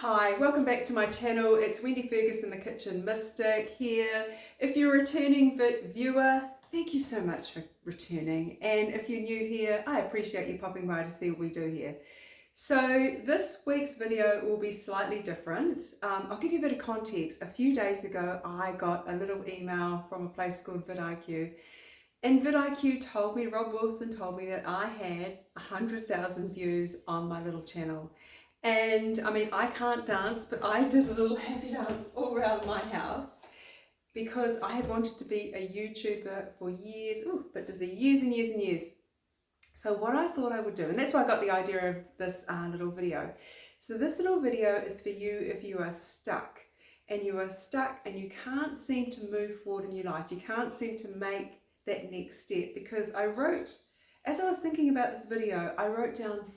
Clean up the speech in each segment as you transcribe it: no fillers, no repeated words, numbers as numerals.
Hi, welcome back to my channel. It's Wendy Ferguson, the Kitchen Mystic here. If you're a returning viewer, thank you so much for returning. And if you're new here, I appreciate you popping by to see what we do here. So this week's video will be slightly different. I'll give you a bit of context. A few days ago, I got a little email from a place called vidIQ. And vidIQ told me, Rob Wilson told me that I had 100,000 views on my little channel. And I mean, I can't dance, but I did a little happy dance all around my house because I had wanted to be a YouTuber for years, but just years and years and years. So what I thought I would do, and that's why I got the idea of this little video. So this little video is for you if you are stuck and you can't seem to move forward in your life. You can't seem to make that next step, because I wrote, as I was thinking about this video, I wrote down,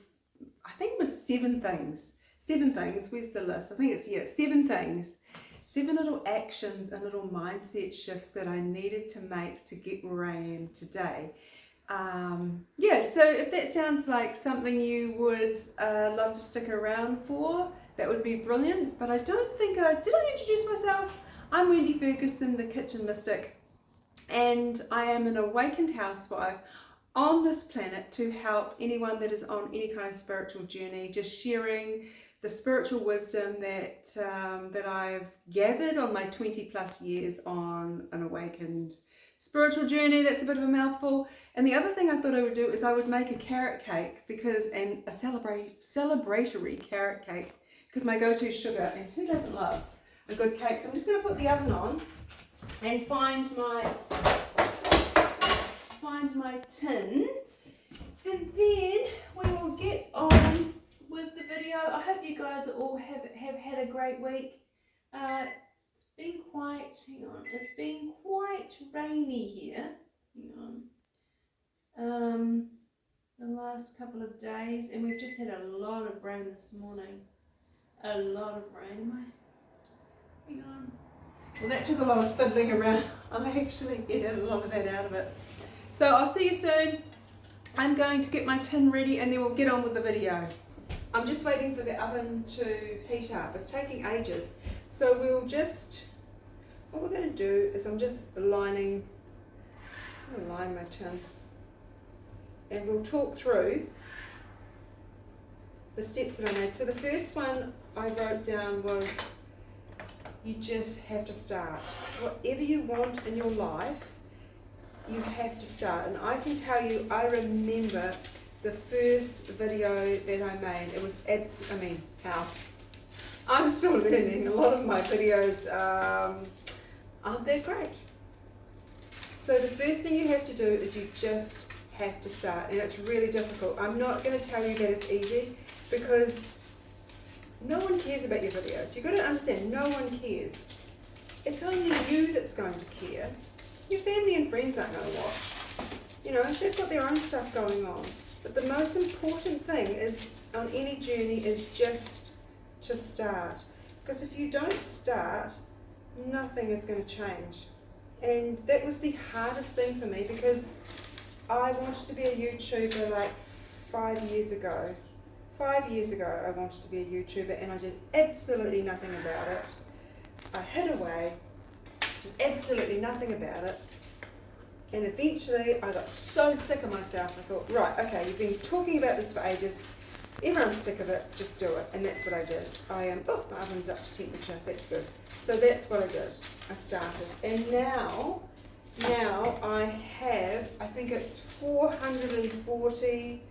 I think it was 7 things. 7 things. Where's the list? I think it's 7 things. 7 little actions and little mindset shifts that I needed to make to get where I am today. So if that sounds like something you would love to stick around for, that would be brilliant. But I don't think did I introduce myself? I'm Wendy Ferguson, the Kitchen Mystic, and I am an awakened housewife on this planet to help anyone that is on any kind of spiritual journey, just sharing the spiritual wisdom that I've gathered on my 20 plus years on an awakened spiritual journey. That's a bit of a mouthful. And the other thing I thought I would do is I would make a carrot cake, and a celebratory carrot cake, because my go-to sugar, and who doesn't love a good cake? So I'm just going to put the oven on and find my tin, and then we will get on with the video. I hope you guys all have had a great week. It's been quite, it's been quite rainy here. The last couple of days, and we've just had a lot of rain this morning. A lot of rain. Hang on. Well, that took a lot of fiddling around. I actually get a lot of that out of it. So I'll see you soon. I'm going to get my tin ready and then we'll get on with the video. I'm just waiting for the oven to heat up. It's taking ages. So what we're going to do is I'm just line my tin. And we'll talk through the steps that I made. So the first one I wrote down was, you just have to start. Whatever you want in your life, you have to start. And I can tell you, I remember the first video that I made. It was I'm still learning. A lot of my videos aren't that great. So the first thing you have to do is you just have to start. And it's really difficult. I'm not going to tell you that it's easy, because no one cares about your videos. You've got to understand, no one cares. It's only you that's going to care. Your family and friends aren't going to watch. They've got their own stuff going on. But the most important thing is, on any journey, is just to start. Because if you don't start, nothing is going to change. And that was the hardest thing for me, because I wanted to be a YouTuber like 5 years ago. 5 years ago I wanted to be a YouTuber, and I did absolutely nothing about it. I hid away, did absolutely nothing about it, and eventually I got so sick of myself, I thought, right, okay, you've been talking about this for ages, everyone's sick of it, just do it. And that's what I did. My oven's up to temperature, that's good. So that's what I did. I started, and now I have, I think it's 440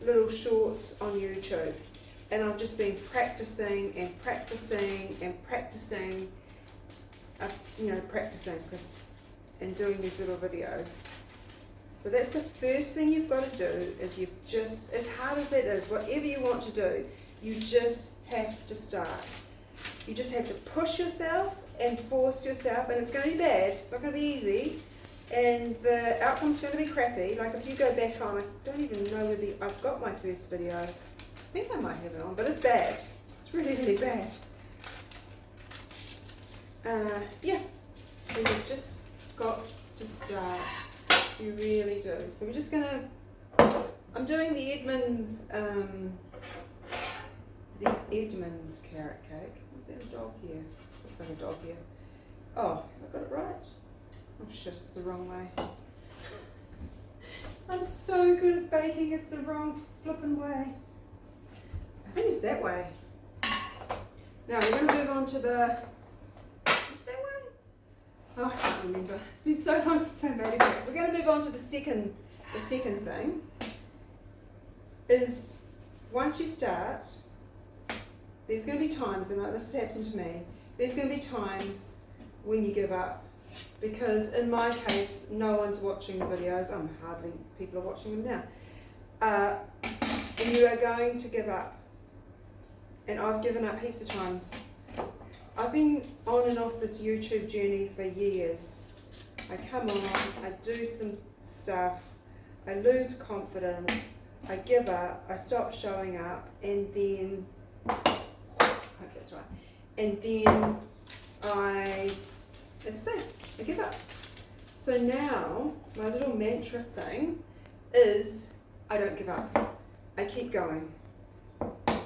little shorts on YouTube, and I've just been practicing and doing these little videos. So that's the first thing you've got to do, is as hard as that is, whatever you want to do, you just have to start. You just have to push yourself and force yourself, and it's going to be bad, it's not going to be easy, and the outcome's going to be crappy. Like if you go back on, I don't even know whether I've got my first video. I think I might have it on, but it's bad. It's really, really bad. So you've just got to start. You really do. So we're just going to, I'm doing the Edmonds the Edmonds carrot cake. Is there a dog here? Looks like a dog here. Oh, I got it right. Oh shit, it's the wrong way. I'm so good at baking, it's the wrong flippin' way. I think it's that way. Now we're going to move on to the, is that way? Oh, I can't remember. It's been so long since I made it. We're going to move on to the second thing. Is once you start, there's going to be times, and this has happened to me, there's going to be times when you give up. Because in my case, no one's watching the videos. Hardly people are watching them now. And you are going to give up. And I've given up heaps of times. I've been on and off this YouTube journey for years. I come on, I do some stuff, I lose confidence, I give up, I stop showing up, and then, I hope that's right, and then as I say, I give up. So now, my little mantra thing is, I don't give up. I keep going.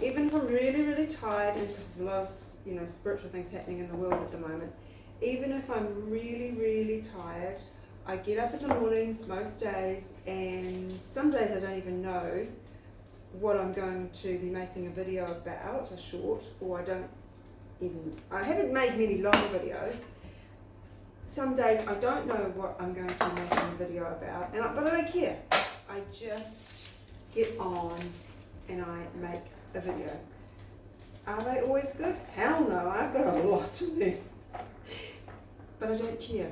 Even if I'm really, really tired, and because there's a lot of spiritual things happening in the world at the moment, even if I'm really, really tired, I get up in the mornings most days, and some days I don't even know what I'm going to be making a video about, a short, or I haven't made many long videos. Some days I don't know what I'm going to be making a video about, but I don't care. I just get on and I make a video. Are they always good? Hell no, I've got a lot to do. But I don't care.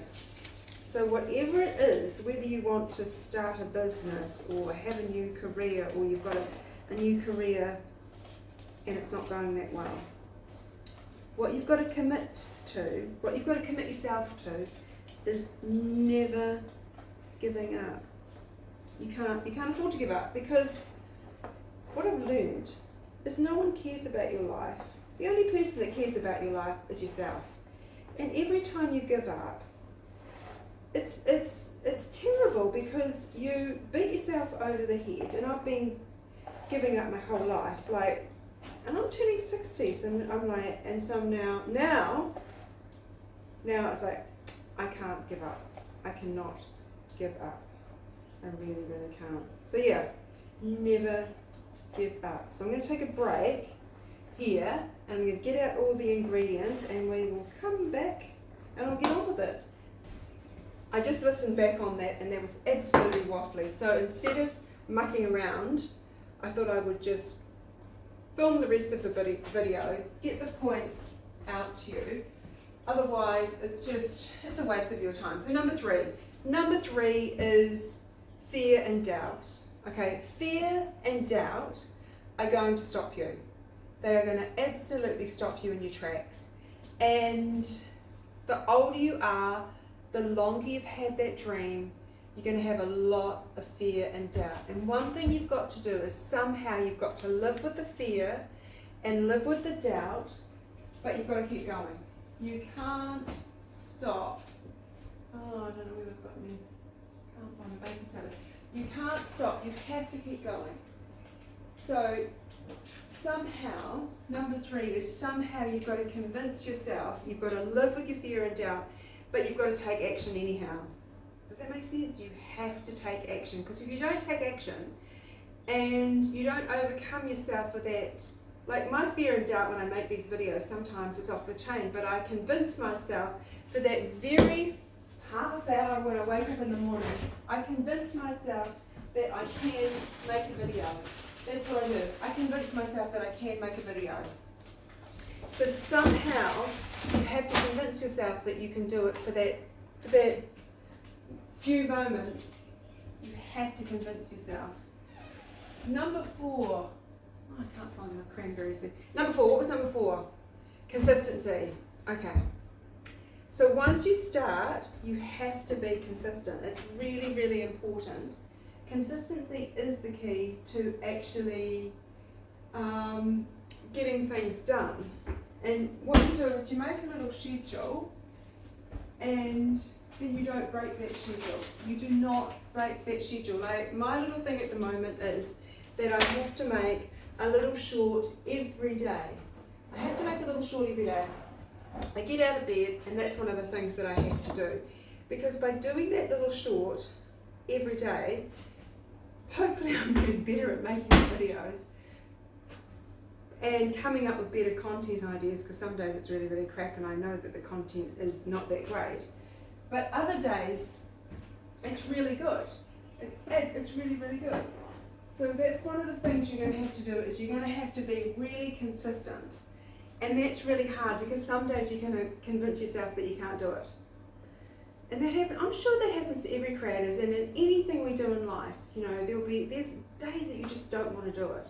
So whatever it is, whether you want to start a business or have a new career, or you've got a new career and it's not going that well, what you've got to commit yourself to is never giving up. You can't afford to give up, because what I've learned is no one cares about your life. The only person that cares about your life is yourself. And every time you give up, it's terrible, because you beat yourself over the head. And I've been giving up my whole life, and I'm turning 60, so I'm like, and so now it's like, I can't give up. I cannot give up. I really, really can't. So yeah, never give up. So I'm going to take a break here, and I'm going to get out all the ingredients, and we will come back and I'll get on with it. I just listened back on that, and that was absolutely waffly. So instead of mucking around, I thought I would just film the rest of the video, get the points out to you. Otherwise, it's a waste of your time. So number three is fear and doubt. Okay, fear and doubt are going to stop you. They are going to absolutely stop you in your tracks. And the older you are, the longer you've had that dream, you're going to have a lot of fear and doubt. And one thing you've got to do is somehow you've got to live with the fear and live with the doubt, but you've got to keep going. You can't stop. Oh, I don't know where we've got me. Can't find the bacon salad. You can't stop. You have to keep going. So somehow, number three is somehow you've got to convince yourself, you've got to live with your fear and doubt, but you've got to take action anyhow. Does that make sense? You have to take action, because if you don't take action and you don't overcome yourself with that, like my fear and doubt when I make these videos, sometimes it's off the chain, but I convince myself for that very half hour when I wake up in the morning, I convince myself that I can make a video. That's what I do. I convince myself that I can make a video. So somehow you have to convince yourself that you can do it for that few moments. You have to convince yourself. Number four. Oh, I can't find my cranberries there. Number four. What was number four? Consistency. Okay. So once you start, you have to be consistent. It's really, really important. Consistency is the key to actually getting things done. And what you do is you make a little schedule, and then you don't break that schedule. You do not break that schedule. Like my little thing at the moment is that I have to make a little short every day. I have to make a little short every day. I get out of bed, and that's one of the things that I have to do. Because by doing that little short every day, hopefully I'm getting better at making videos and coming up with better content ideas, because some days it's really, really crap and I know that the content is not that great. But other days, it's really good. It's really, really good. So that's one of the things you're going to have to do, is you're going to have to be really consistent. And that's really hard, because some days you're going to convince yourself that you can't do it. And I'm sure that happens to every creator, and in anything we do in life, you know, there's days that you just don't want to do it.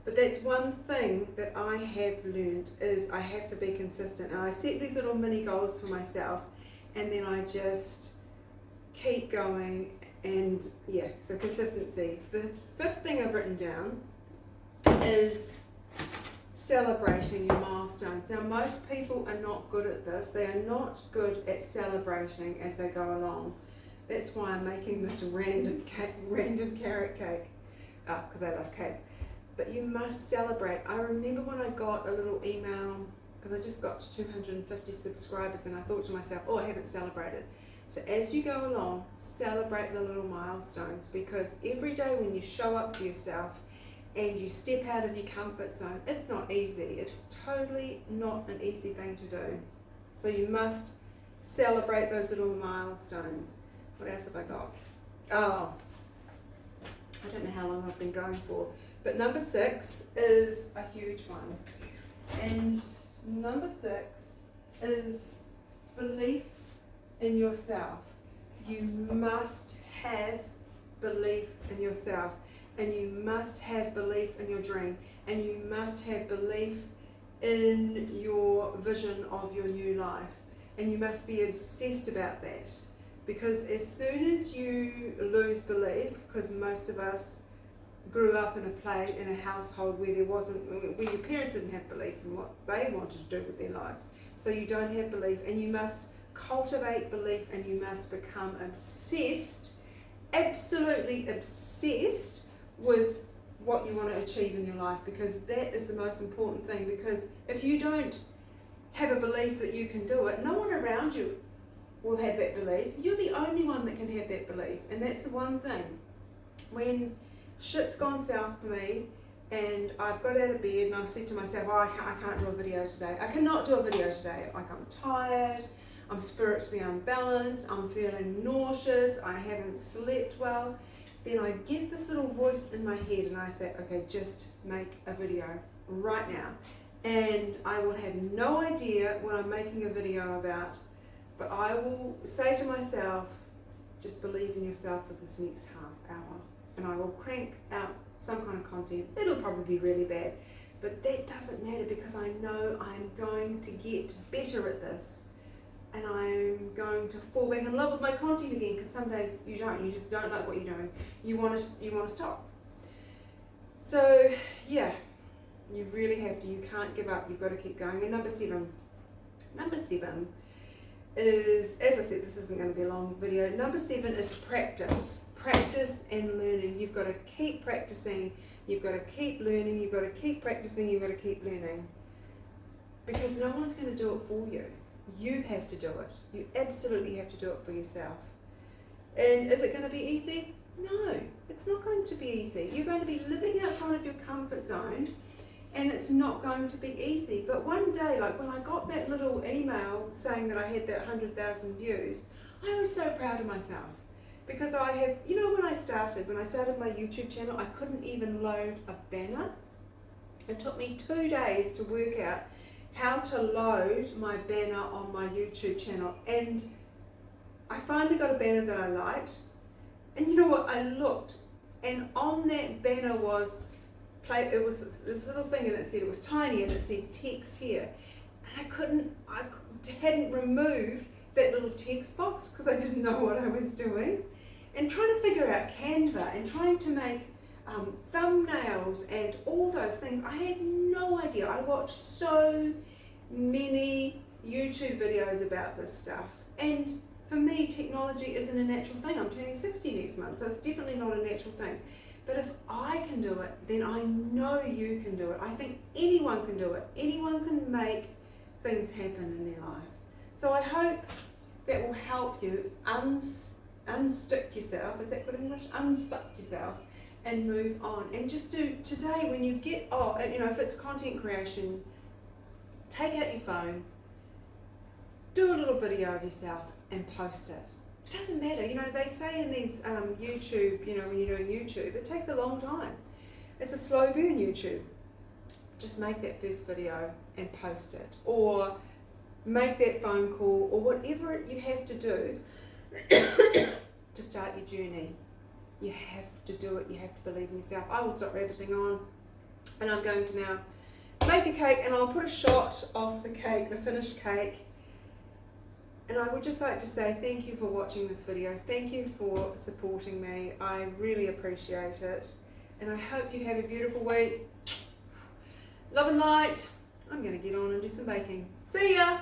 But that's one thing that I have learned, is I have to be consistent. And I set these little mini goals for myself, and then I just keep going. And yeah, so consistency. The fifth thing I've written down is celebrating your milestones. Now, most people are not good at this. They are not good at celebrating as they go along. That's why I'm making this random carrot cake, because I love cake. But you must celebrate. I remember when I got a little email, because I just got to 250 subscribers, and I thought to myself, oh, I haven't celebrated. So as you go along, celebrate the little milestones, because every day when you show up for yourself and you step out of your comfort zone, it's not easy. It's totally not an easy thing to do. So you must celebrate those little milestones. What else have I got? Oh, I don't know how long I've been going for, but number 6 is a huge one. And number 6 is belief in yourself. You must have belief in yourself, and you must have belief in your dream, and you must have belief in your vision of your new life, and you must be obsessed about that. Because as soon as you lose belief, because most of us grew up in a household where where your parents didn't have belief in what they wanted to do with their lives, so you don't have belief, and you must cultivate belief, and you must become obsessed, absolutely obsessed with what you want to achieve in your life, because that is the most important thing. Because if you don't have a belief that you can do it, no one around you will have that belief. You're the only one that can have that belief, and that's the one thing. When shit's gone south for me and I've got out of bed and I've said to myself, oh, I can't do a video today. I cannot do a video today. Like, I'm tired, I'm spiritually unbalanced, I'm feeling nauseous, I haven't slept well. Then I get this little voice in my head and I say, okay, just make a video right now. And I will have no idea what I'm making a video about, but I will say to myself, just believe in yourself for this next half hour. And I will crank out some kind of content. It'll probably be really bad, but that doesn't matter, because I know I'm going to get better at this. And I'm going to fall back in love with my content again, because some days you just don't like what you're doing. You want to stop. So yeah, you really have to. You can't give up. You've got to keep going. And number seven is, as I said, this isn't going to be a long video. Number 7 is practice. Practice and learning. You've got to keep practicing. You've got to keep learning. You've got to keep practicing. You've got to keep learning, because no one's going to do it for you. You have to do it. You absolutely have to do it for yourself. And is it going to be easy? No, it's not going to be easy. You're going to be living outside of your comfort zone, and it's not going to be easy. But one day, like when I got that little email saying that I had that 100,000 views, I was so proud of myself, because I have, when I started my YouTube channel, I couldn't even load a banner. It took me 2 days to work out how to load my banner on my YouTube channel, and I finally got a banner that I liked. And you know what, I looked, and on that banner was this little thing, and it said, it was tiny, and it said text here, and I hadn't removed that little text box because I didn't know what I was doing, and trying to figure out Canva and trying to make thumbnails and all those things. I had no idea. I watched so many YouTube videos about this stuff, and for me, technology isn't a natural thing. I'm turning 60 next month, so it's definitely not a natural thing. But if I can do it, then I know you can do it. I think anyone can do it. Anyone can make things happen in their lives. So I hope that will help you unstick yourself. Is that good English? Unstuck yourself and move on. And just do today when you get off, you know, if it's content creation, take out your phone, do a little video of yourself and post it. It doesn't matter, you know, they say in these YouTube, you know, when you're doing YouTube, it takes a long time. It's a slow burn YouTube. Just make that first video and post it, or make that phone call, or whatever you have to do to start your journey. You have to do it, you have to believe in yourself. I will stop rabbiting on, and I'm going to now make a cake, and I'll put a shot of the cake, the finished cake. And I would just like to say thank you for watching this video. Thank you for supporting me. I really appreciate it. And I hope you have a beautiful week. Love and light. I'm going to get on and do some baking. See ya!